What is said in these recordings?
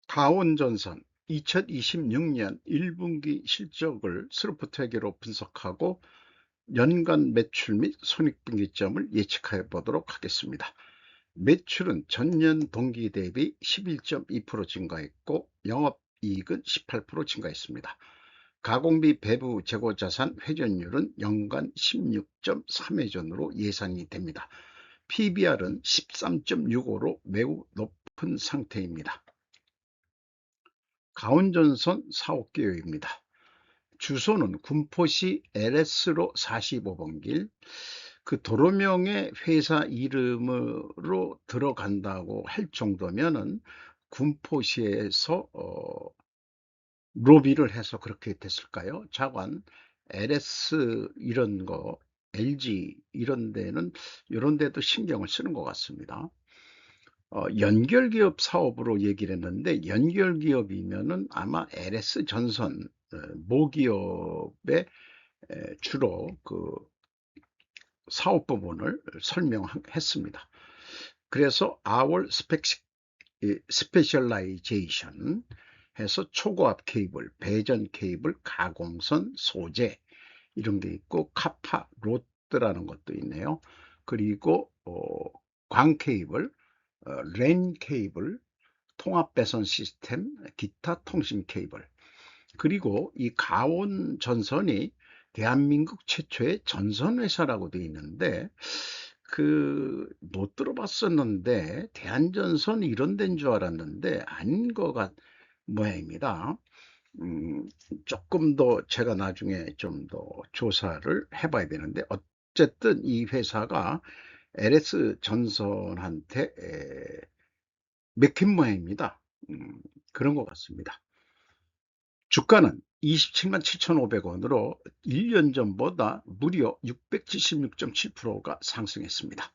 가온전선 2026년 1분기 실적을 스로프트회계로 분석하고 연간 매출 및 손익분기점을 예측해 보도록 하겠습니다. 매출은 전년 동기 대비 11.2% 증가했고 영업이익은 18% 증가했습니다. 가공비 배부 재고자산 회전율은 연간 16.3회전으로 예상이 됩니다. PBR은 13.65로 매우 높은 상태입니다. 가온전선 사업 계획입니다. 주소는 군포시 LS로 45번길, 그 도로명의 회사 이름으로 들어간다고 할 정도면은 군포시에서 로비를 해서 그렇게 됐을까요? 자관, LS 이런 거, LG 이런 데는 이런 데도 신경을 쓰는 것 같습니다. 연결기업 사업으로 얘기를 했는데 연결기업이면은 아마 LS 전선 모기업의 주로 그 사업 부분을 설명했습니다. 그래서 our 스페셜라이제이션 해서 초고압 케이블, 배전 케이블, 가공선, 소재 이런 게 있고 카파, 로트라는 것도 있네요. 그리고 광 케이블, 랜 케이블, 통합 배선 시스템, 기타 통신 케이블. 그리고 이 가온 전선이 대한민국 최초의 전선 회사라고 되어 있는데 못 들어봤었는데 대한전선 이런 데인 줄 알았는데 아닌 것 모양입니다. 조금 더 제가 나중에 좀 더 조사를 해봐야 되는데 어쨌든 이 회사가 LS 전선한테 맥힌 모양입니다. 그런 것 같습니다. 주가는 27만 7,500원으로 1년 전보다 무려 676.7%가 상승했습니다.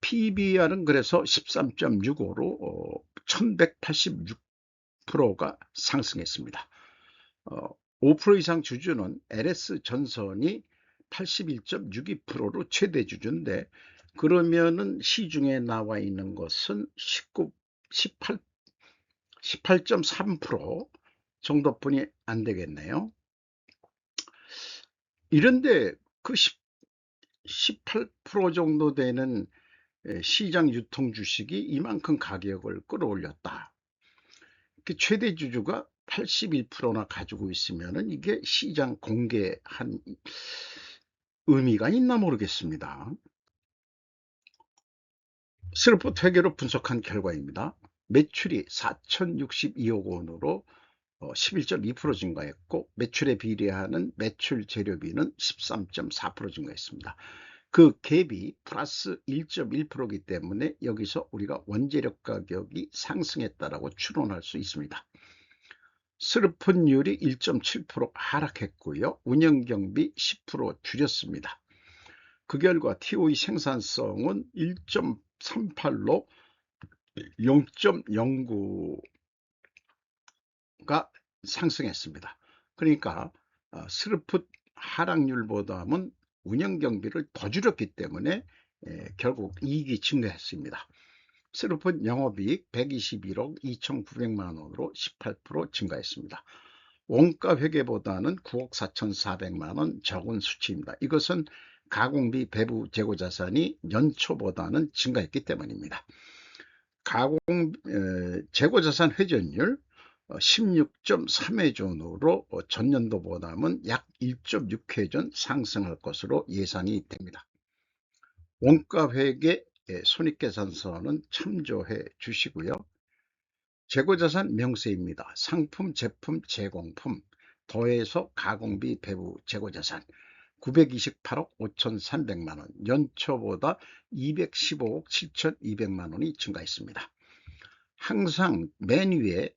PBR은 그래서 13.65로 1186%가 상승했습니다. 5% 이상 주주는 LS 전선이 81.62%로 최대 주주인데 그러면은 시중에 나와 있는 것은 18.3% 정도뿐이 안 되겠네요. 이런데 그 18% 정도 되는 시장 유통 주식이 이만큼 가격을 끌어올렸다. 최대 주주가 81%나 가지고 있으면은 이게 시장 공개한 의미가 있나 모르겠습니다. 스로프트 회계로 분석한 결과입니다. 매출이 4,062억 원으로 11.2% 증가했고 매출에 비례하는 매출 재료비는 13.4% 증가했습니다. 그 갭이 플러스 1.1%이기 때문에 여기서 우리가 원재료 가격이 상승했다라고 추론할 수 있습니다. 스르픈율이 1.7% 하락했고요. 운영경비 10% 줄였습니다. 그 결과 TOE 생산성은 1.38로 0.09가 상승했습니다. 그러니까 스르풋 하락률보다는 운영경비를 더 줄였기 때문에 결국 이익이 증가했습니다. 스루풋 영업이익 121억 2,900만 원으로 18% 증가했습니다. 원가 회계보다는 9억 4,400만 원 적은 수치입니다. 이것은 가공비 배부 재고자산이 연초보다는 증가했기 때문입니다. 재고자산 회전율 16.3회전으로 전년도보다는 약 1.6회전 상승할 것으로 예상이 됩니다. 원가회계 손익계산서는 참조해 주시고요. 재고자산 명세입니다. 상품, 제품, 제공품 더해서 가공비, 배부, 재고자산 928억 5,300만 원, 연초보다 215억 7,200만 원이 증가했습니다. 항상 맨 위에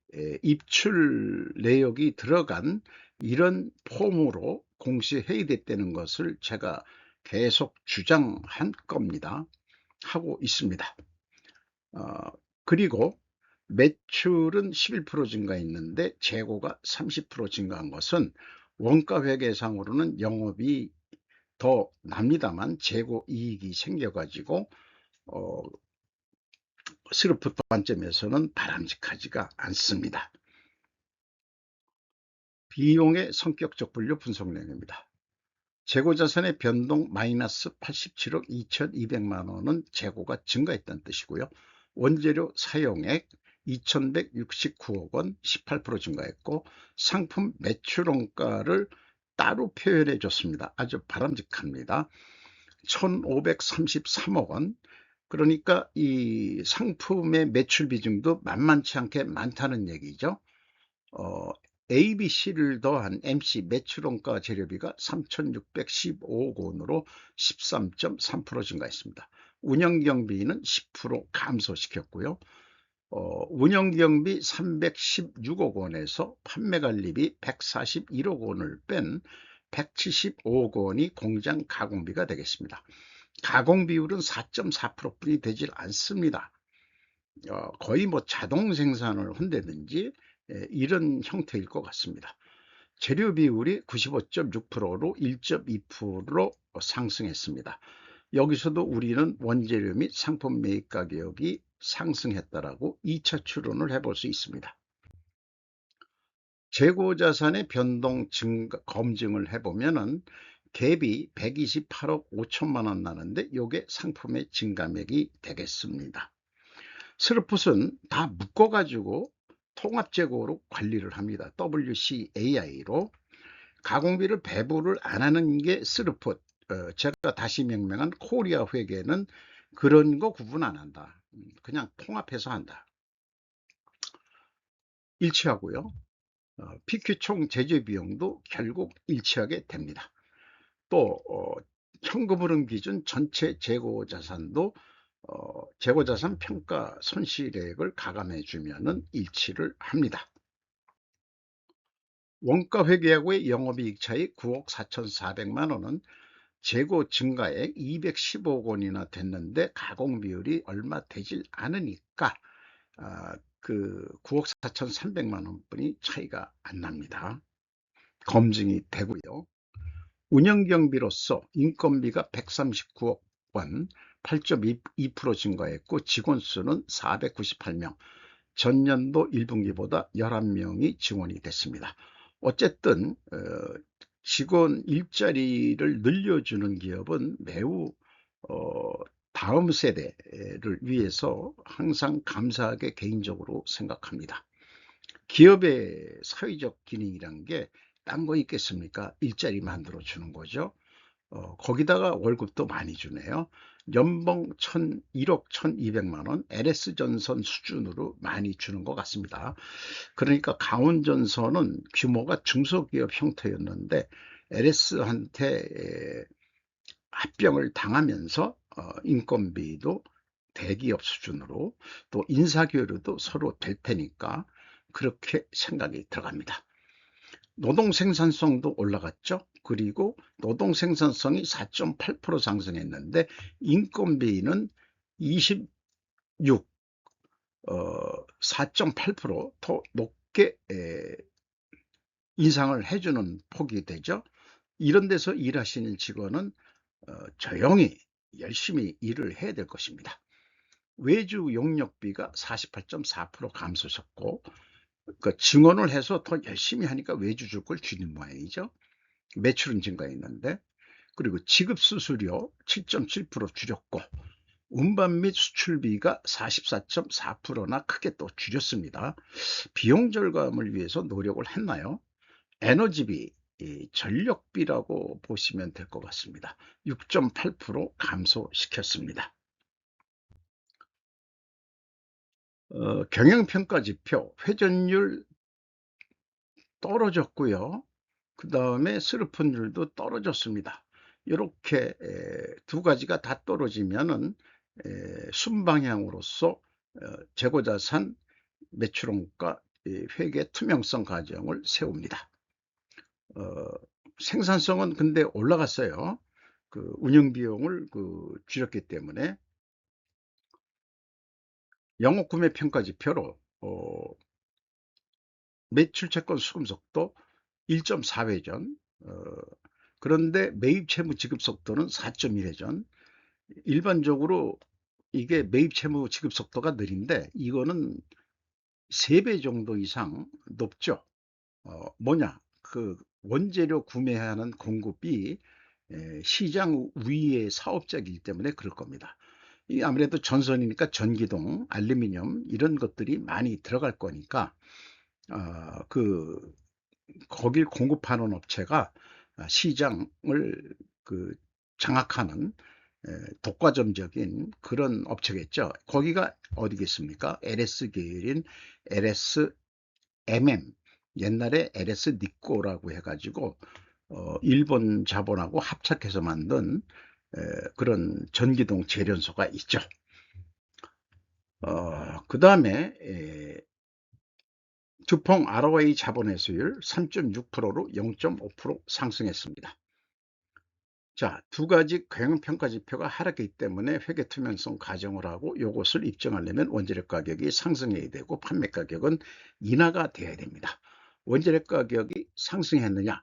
입출 내역이 들어간 이런 폼으로 공시해야 것을 제가 계속 주장한 겁니다. 하고 있습니다. 그리고 매출은 11% 증가했는데 재고가 30% 증가한 것은 원가 회계상으로는 영업이 더 납니다만 재고 이익이 생겨가지고 스루풋 관점에서는 바람직하지가 않습니다. 비용의 성격적 분류 분석량입니다. 재고자산의 변동 마이너스 87억 2200만 원은 재고가 증가했다는 뜻이고요. 원재료 사용액 2169억 원 18% 증가했고, 상품 매출원가를 따로 표현해 줬습니다. 아주 바람직합니다. 1533억 원. 그러니까 이 상품의 매출 비중도 만만치 않게 많다는 얘기죠. ABC를 더한 MC 매출원가 재료비가 3,615억 원으로 13.3% 증가했습니다. 운영경비는 10% 감소시켰고요. 운영경비 316억 원에서 판매관리비 141억 원을 뺀 175억 원이 공장 가공비가 되겠습니다. 가공 비율은 4.4%뿐이 되질 않습니다. 거의 뭐 자동 생산을 한다든지 이런 형태일 것 같습니다. 재료 비율이 95.6%로 1.2% 상승했습니다. 여기서도 우리는 원재료 및 상품 매입 가격이 상승했다라고 2차 추론을 해볼 수 있습니다. 재고자산의 변동 검증을 해보면은 갭이 128억 5천만 원 나는데 이게 상품의 증감액이 되겠습니다. 스루풋은 다 묶어가지고 통합재고로 관리를 합니다. WCAI로. 가공비를 배부를 안 하는 게 스루풋. 제가 다시 명명한 코리아 회계는 그런 거 구분 안 한다. 그냥 통합해서 한다. 일치하고요. PQ 총 제재 비용도 결국 일치하게 됩니다. 또 현금흐름 기준 전체 재고자산도 재고자산 평가 손실액을 가감해 주면은 일치를 합니다. 원가 회계하고의 영업이익 차이 9억 4,400만 원은 재고 증가액 215억 원이나 됐는데 가공 비율이 얼마 되질 않으니까 그 9억 4,300만 원뿐이 차이가 안 납니다. 검증이 되고요. 운영경비로서 인건비가 139억 원 8.2% 증가했고, 직원 수는 498명, 전년도 1분기보다 11명이 증원이 됐습니다. 어쨌든 직원 일자리를 늘려주는 기업은 매우 다음 세대를 위해서 항상 감사하게 개인적으로 생각합니다. 기업의 사회적 기능이란 게 딴 거 있겠습니까? 일자리 만들어 주는 거죠. 거기다가 월급도 많이 주네요. 연봉 1억 1200만 원, LS전선 수준으로 많이 주는 것 같습니다. 그러니까 강원전선은 규모가 중소기업 형태였는데 LS한테 합병을 당하면서 인건비도 대기업 수준으로, 또 인사교류도 서로 될 테니까 그렇게 생각이 들어갑니다. 노동 생산성도 올라갔죠. 그리고 노동 생산성이 4.8% 상승했는데 인건비는 26, 4.8%더 높게 인상을 해주는 폭이 되죠. 이런 데서 일하시는 직원은 조용히 열심히 일을 해야 될 것입니다. 외주 용역비가 48.4% 감소했고, 그 증언을 해서 더 열심히 하니까 외주 줄 걸 주는 모양이죠. 매출은 증가했는데, 그리고 지급 수수료 7.7% 줄였고, 운반 및 수출비가 44.4%나 크게 또 줄였습니다. 비용 절감을 위해서 노력을 했나요? 에너지비, 전력비라고 보시면 될 것 같습니다. 6.8% 감소시켰습니다. 경영평가지표 회전율 떨어졌고요. 그 다음에 스루펀율도 떨어졌습니다. 이렇게 두 가지가 다 떨어지면은 순방향으로서 재고자산 매출원가 회계 투명성 과정을 세웁니다. 생산성은 근데 올라갔어요. 그 운영비용을 줄였기 때문에. 영업구매 평가지표로 매출채권 수금 속도 1.4회전, 그런데 매입채무 지급 속도는 4.1회전. 일반적으로 이게 매입 채무 지급 속도가 느린데 이거는 3배 정도 이상 높죠. 뭐냐? 그 원재료 구매하는 공급이 시장 위의 사업자이기 때문에 그럴 겁니다. 이 아무래도 전선이니까 전기동, 알루미늄 이런 것들이 많이 들어갈 거니까 그 거길 공급하는 업체가 시장을 그 장악하는 독과점적인 그런 업체겠죠. 거기가 어디겠습니까? LS 계열인 LSMM, 옛날에 LS 니코라고 해가지고 일본 자본하고 합작해서 만든 그런 전기동 재련소가 있죠. 그 다음에 두펑 ROA 자본 회수율 3.6%로 0.5% 상승했습니다. 자, 두 가지 경영평가 지표가 하락했기 때문에 회계 투명성 가정을 하고 이것을 입증하려면 원재료 가격이 상승해야 되고 판매 가격은 인하가 돼야 됩니다. 원재료 가격이 상승했느냐?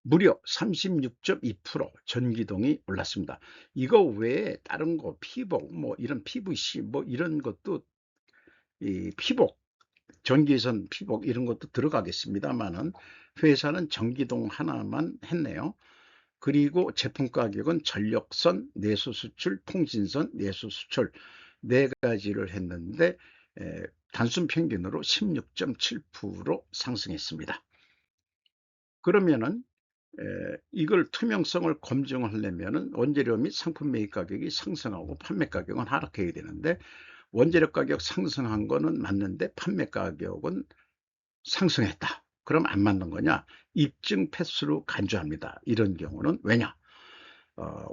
무려 36.2% 전기동이 올랐습니다. 이거 외에 다른 거 피복 뭐 이런 PVC 뭐 이런 것도 이 피복 전기선 피복 이런 것도 들어가겠습니다만은 회사는 전기동 하나만 했네요. 그리고 제품 가격은 전력선, 내수 수출, 통신선, 내수 수출 네 가지를 했는데 단순 평균으로 16.7% 상승했습니다. 그러면은 이걸 투명성을 검증하려면은 원재료 및 상품 매입 가격이 상승하고 판매 가격은 하락해야 되는데 원재료 가격 상승한 거는 맞는데 판매 가격은 상승했다. 그럼 안 맞는 거냐? 입증 패스로 간주합니다. 이런 경우는 왜냐?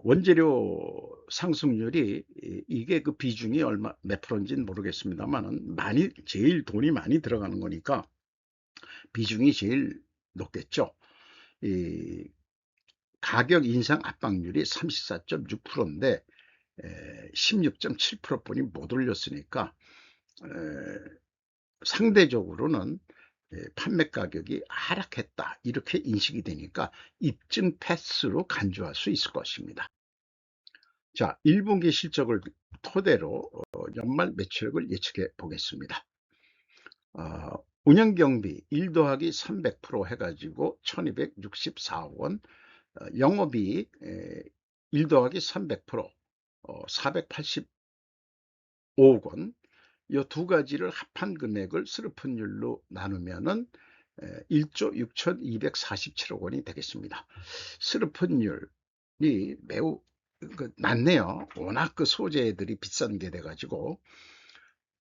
원재료 상승률이 이게 그 비중이 얼마 몇 프로인지는 모르겠습니다만은 많이 제일 돈이 많이 들어가는 거니까 비중이 제일 높겠죠. 이 가격 인상 압박률이 34.6%인데 16.7%뿐이 못 올렸으니까 상대적으로는 판매 가격이 하락했다 이렇게 인식이 되니까 입증 패스로 간주할 수 있을 것입니다. 자, 1분기 실적을 토대로 연말 매출액을 예측해 보겠습니다. 운영경비 1 더하기 300% 해가지고 1264억 원, 영업이익 1 더하기 300% 485억 원, 이 두 가지를 합한 금액을 스르픈율로 나누면은 1조 6,247억 원이 되겠습니다. 스르픈율이 매우 낮네요. 워낙 그 소재들이 비싼 게 돼가지고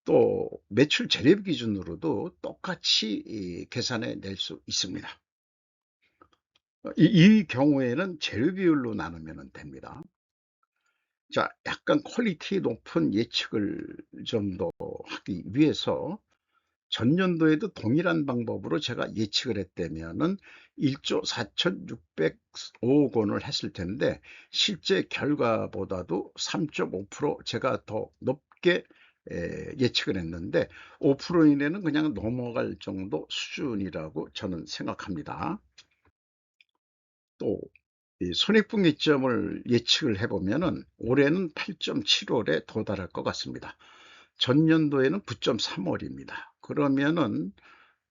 또 매출 재료 기준으로도 똑같이 계산해 낼 수 있습니다. 이 경우에는 재료 비율로 나누면 됩니다. 자, 약간 퀄리티 높은 예측을 좀 더 하기 위해서 전년도에도 동일한 방법으로 제가 예측을 했다면은 1조 4,605억 원을 했을 텐데 실제 결과보다도 3.5% 제가 더 높게 예측을 했는데 5% 이내는 그냥 넘어갈 정도 수준이라고 저는 생각합니다. 또 손익분기점을 예측을 해보면은 올해는 8.7월에 도달할 것 같습니다. 전년도에는 9.3월입니다. 그러면은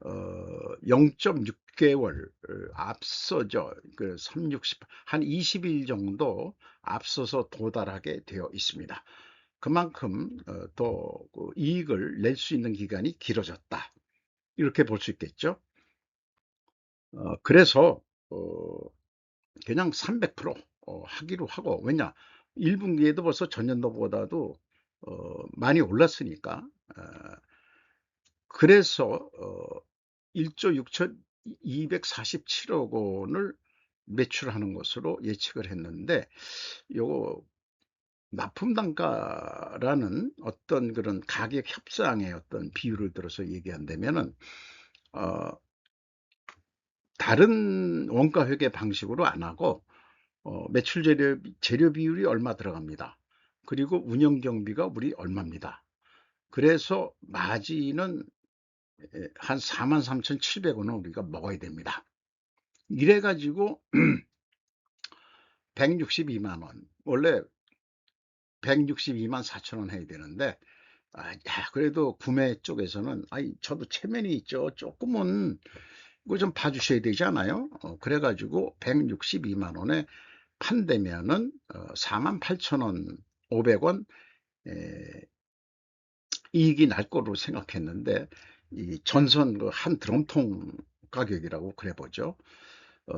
0.6개월 앞서죠. 그 3, 60, 한 20일 정도 앞서서 도달하게 되어 있습니다. 그만큼 더 이익을 낼 수 있는 기간이 길어졌다. 이렇게 볼 수 있겠죠. 그래서 그냥 300% 하기로 하고, 왜냐 1분기에도 벌써 전년도보다도 많이 올랐으니까. 그래서 1조 6,247억 원을 매출하는 것으로 예측을 했는데 요거 납품 단가라는 어떤 그런 가격 협상의 어떤 비율을 들어서 얘기한다면은 어 다른 원가 회계 방식으로 안 하고 매출 재료 비율이 얼마 들어갑니다. 그리고 운영 경비가 우리 얼마입니다. 그래서 마진은 한 43,700원은 우리가 먹어야 됩니다. 이래 가지고 162만 원. 원래 162만 4천 원 해야 되는데, 그래도 구매 쪽에서는 저도 체면이 있죠. 조금은 이거 좀 봐주셔야 되지 않아요? 그래가지고 162만 원에 판대면은 4만 8천 원, 500원 이익이 날 거로 생각했는데, 이 전선 그 한 드럼통 가격이라고 그래 보죠. 어,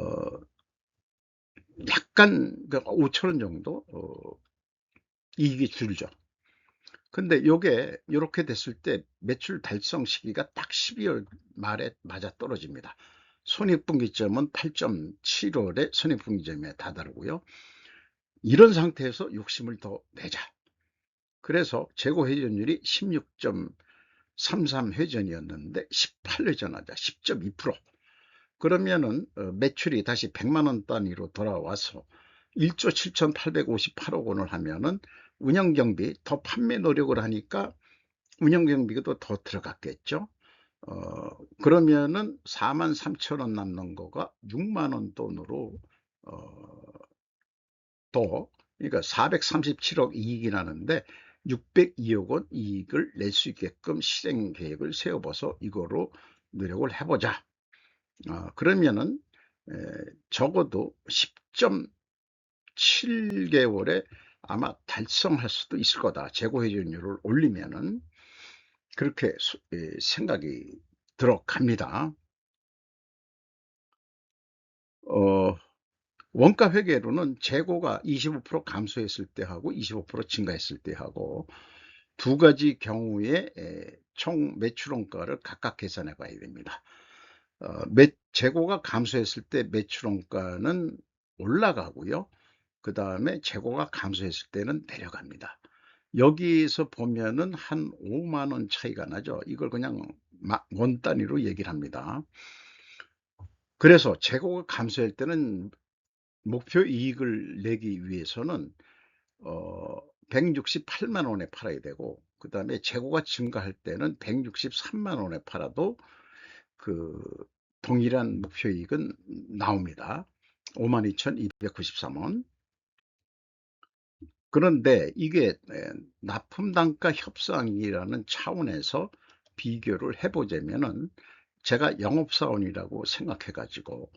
약간 그 5천 원 정도 이익이 줄죠. 근데 요게 이렇게 됐을 때 매출 달성 시기가 딱 12월 말에 맞아 떨어집니다. 손익분기점은 8.7월에 손익분기점에 다다르고요. 이런 상태에서 욕심을 더 내자. 그래서 재고 회전율이 16.33 회전이었는데 18회전하자. 10.2%. 그러면은 매출이 다시 100만 원 단위로 돌아와서 1조 7,858억 원을 하면은 운영경비 더 판매 노력을 하니까 운영경비가 더 들어갔겠죠. 그러면은 4만 3천 원 남는 거가 6만 원 돈으로 그러니까 437억 이익이 나는데 602억 원 이익을 낼 수 있게끔 실행 계획을 세워봐서 이거로 노력을 해보자. 그러면은 적어도 10.7개월에 아마 달성할 수도 있을 거다. 재고 회전율을 올리면은 그렇게 생각이 들어갑니다. 원가 회계로는 재고가 25% 감소했을 때하고 25% 증가했을 때하고 두 가지 경우에 총 매출 원가를 각각 계산해 봐야 됩니다. 재고가 감소했을 때 매출 원가는 올라가고요. 그 다음에 재고가 감소했을 때는 내려갑니다. 여기서 보면은 한 5만 원 차이가 나죠. 이걸 그냥 원 단위로 얘기를 합니다. 그래서 재고가 감소할 때는 목표 이익을 내기 위해서는 168만 원에 팔아야 되고, 그 다음에 재고가 증가할 때는 163만 원에 팔아도 그 동일한 목표 이익은 나옵니다. 52,293원. 그런데 이게 납품단가 협상이라는 차원에서 비교를 해보자면은, 제가 영업사원이라고 생각해가지고,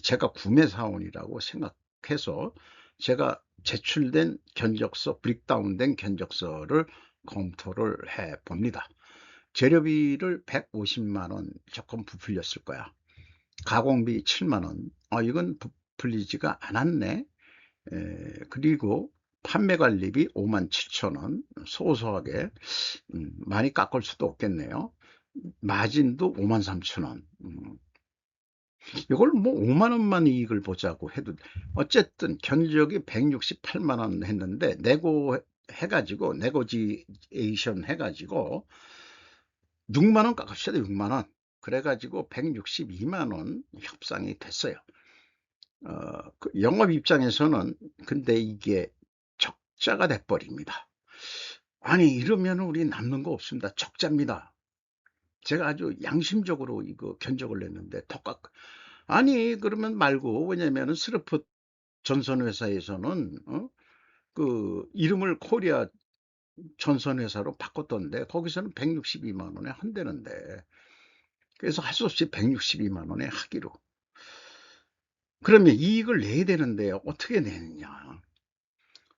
제가 구매사원이라고 생각해서 제가 제출된 견적서, 브릭다운된 견적서를 검토를 해 봅니다. 재료비를 150만 원 조금 부풀렸을 거야. 가공비 7만 원. 이건 부풀리지가 않았네. 그리고 판매관리비 5만 7천 원. 소소하게 많이 깎을 수도 없겠네요. 마진도 5만 3천 원. 이걸 뭐 5만 원만 이익을 보자고 해도, 어쨌든 견적이 168만 원 했는데 네고지에이션 해가지고 6만 원 깎읍시다. 6만 원. 그래가지고 162만 원 협상이 됐어요. 그 영업 입장에서는 근데 이게 적자가 돼버립니다. 이러면 우리 남는 거 없습니다. 적자입니다. 제가 아주 양심적으로 이거 견적을 냈는데 그러면 말고, 왜냐면은 스르프 전선회사에서는 그 이름을 코리아 전선회사로 바꿨던데 거기서는 162만 원에 한대는데, 그래서 할 수 없이 162만 원에 하기로. 그러면 이익을 내야 되는데 어떻게 내느냐.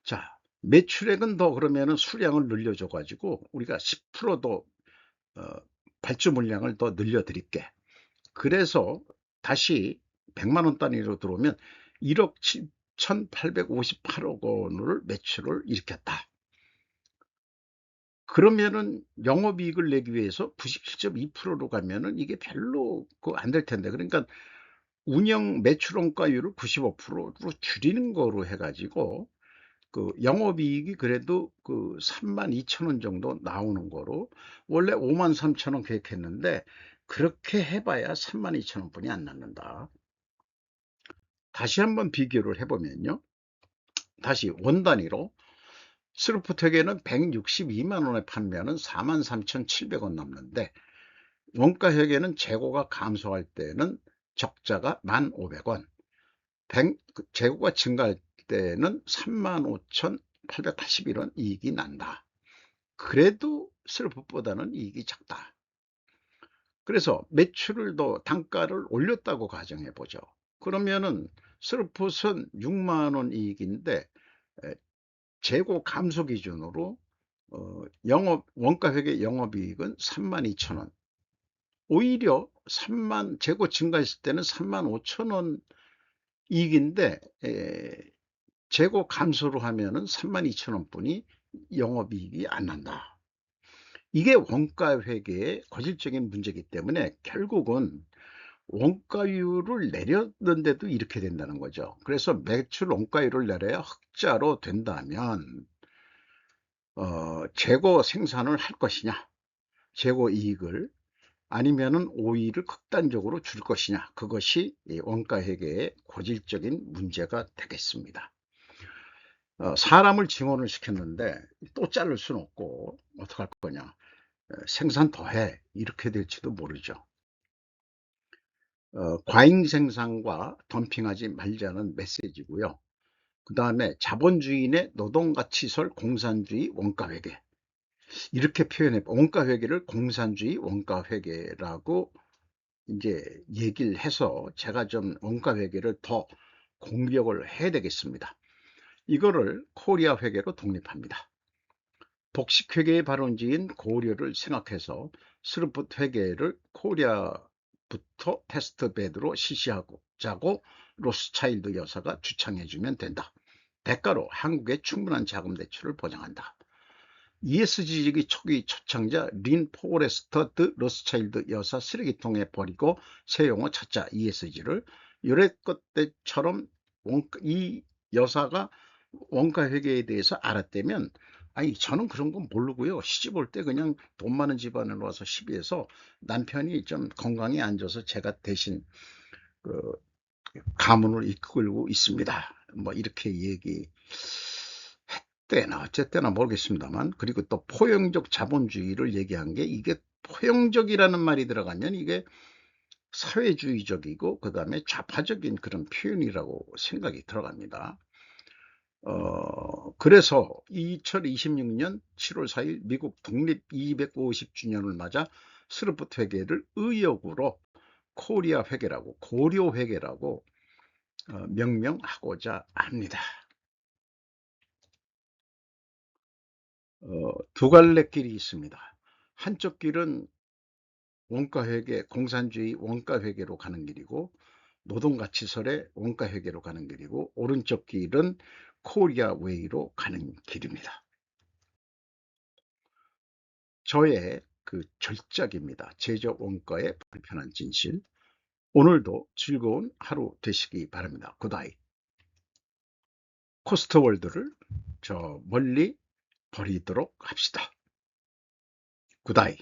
자, 매출액은 더 그러면은 수량을 늘려줘 가지고 우리가 10%더 발주 물량을 더 늘려 드릴게. 그래서 다시 100만 원 단위로 들어오면 1억 7,858억 원을 매출을 일으켰다. 그러면은 영업이익을 내기 위해서 97.2%로 가면은 이게 별로 안 될 텐데, 그러니까 운영 매출 원가율을 95%로 줄이는 거로 해가지고 그 영업이익이 그래도 그 3만 2천 원 정도 나오는 거로, 원래 5만 3천 원 계획했는데 그렇게 해봐야 3만 2천 원뿐이 안 남는다. 다시 한번 비교를 해보면요, 다시 원 단위로 스루프텍에는 162만 원에 판매하는 4만 3,700원 남는데, 원가혁에는 재고가 감소할 때는 적자가 1,500원, 재고가 증가할 때는 35,000 881원 이익이 난다. 그래도 슬롯보다는 이익이 작다. 그래서 매출을 더 단가를 올렸다고 가정해 보죠. 그러면은 슬롯은 6만 원 이익인데 재고 감소 기준으로 원가 회계 영업이익은 32,000원. 오히려 재고 증가했을 때는 35,000원 이익인데 재고 감소로 하면은 32,000원 뿐이 영업이익이 안 난다. 이게 원가 회계의 고질적인 문제이기 때문에 결국은 원가율을 내렸는데도 이렇게 된다는 거죠. 그래서 매출 원가율을 내려야 흑자로 된다면 재고 생산을 할 것이냐, 재고 이익을, 아니면은 오일을 극단적으로 줄 것이냐, 그것이 이 원가 회계의 고질적인 문제가 되겠습니다. 사람을 증원을 시켰는데 또 자를 수는 없고 어떡할 거냐, 생산 더해, 이렇게 될지도 모르죠. 과잉 생산과 덤핑하지 말자는 메시지고요. 그 다음에 자본주의인의 노동가치설 공산주의 원가회계, 이렇게 표현해, 원가회계를 공산주의 원가회계라고 이제 얘기를 해서 제가 좀 원가회계를 더 공격을 해야 되겠습니다. 이거를 코리아 회계로 독립합니다. 독식회계의 발원지인 고려를 생각해서 스루풋 회계를 코리아부터 테스트베드로 실시하고자고 로스차일드 여사가 주창해주면 된다. 대가로 한국의 충분한 자금 대출을 보장한다. ESG적이 초기 초창자 린 포레스터 드 로스차일드 여사 쓰레기통에 버리고 새 용어 찾자 ESG를 요랬것 때처럼 이 여사가 원가 회계에 대해서 알았다면, 아니 저는 그런 건 모르고요, 시집 올 때 그냥 돈 많은 집안으로 와서 시비해서 남편이 좀 건강에 안 좋아서 제가 대신 그 가문을 이끌고 있습니다, 뭐 이렇게 얘기했대나 어쨌대나 모르겠습니다만. 그리고 또 포용적 자본주의를 얘기한 게, 이게 포용적이라는 말이 들어가면 이게 사회주의적이고 그 다음에 좌파적인 그런 표현이라고 생각이 들어갑니다. 그래서 2026년 7월 4일 미국 독립 250주년을 맞아 스루풋 회계를 의역으로 코리아 회계라고, 고려 회계라고 명명하고자 합니다. 두 갈래 길이 있습니다. 한쪽 길은 원가회계, 공산주의 원가회계로 가는 길이고, 노동가치설의 원가회계로 가는 길이고, 오른쪽 길은 코리아 웨이로 가는 길입니다. 저의 그 절작입니다. 제조 원가의 불편한 진실. 오늘도 즐거운 하루 되시기 바랍니다. 굿아이. 코스트월드를 저 멀리 버리도록 합시다. 굿아이.